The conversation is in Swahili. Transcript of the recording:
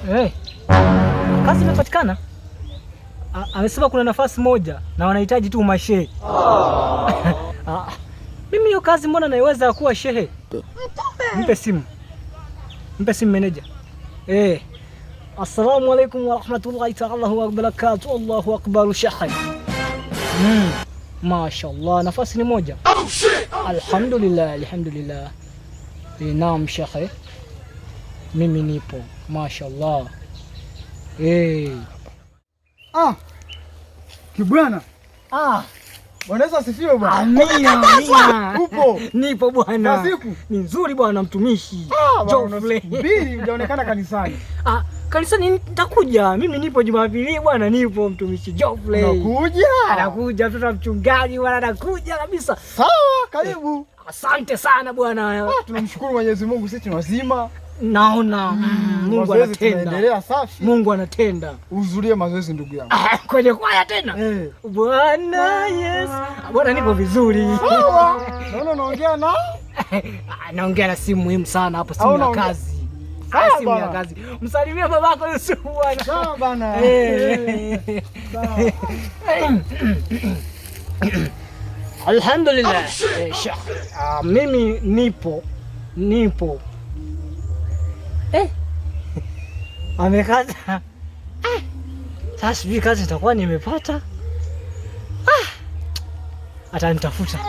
Hey, kazi imepatikana. Amesema kuna nafasi moja na wanahitaji tu mashehe. Mimi hiyo kazi mbona naiweza kuwa shehe? Mpe simu meneja. Assalamu alaikum wa rahmatullahi ta'ala wa barakatuh. Allahu akbar shehe. Mashaallah, nafasi ni moja. Alhamdulillah. Naam shehe. Mimi nipo. Mashaallah. Kibwana. Bwana Yesu asifiwe bwana. Amina. Upo? Nipo bwana. Siku ni nzuri bwana mtumishi. Mbili hujaonekana kanisani. Kanisani nitakuja. Mimi nipo Jumapili bwana, nipo mtumishi Geoffrey. Unakuja? Anakuja mtoto mchungaji bwana, anakuja kabisa. Sawa, karibu. Asante sana bwana. Tunamshukuru Mwenyezi Mungu sisi wazima. Naona Mungu anatenda. Tunaendelea safi. Mungu anatenda. Uzulie mazoezi ndugu yangu. Kwenye kwaya tena? Bwana Yesu. Bwana nipo vizuri. Sawa. Naona unaongea na? Naongea na simu muhimu sana hapo, simu ya kazi. Simu ya kazi. Msalimie babako Yusuf bwana. Sawa bwana. Alhamdulillah. Mimi nipo. Amekata. Sasa sijui kazi itakuwa nimepata. Atanitafuta.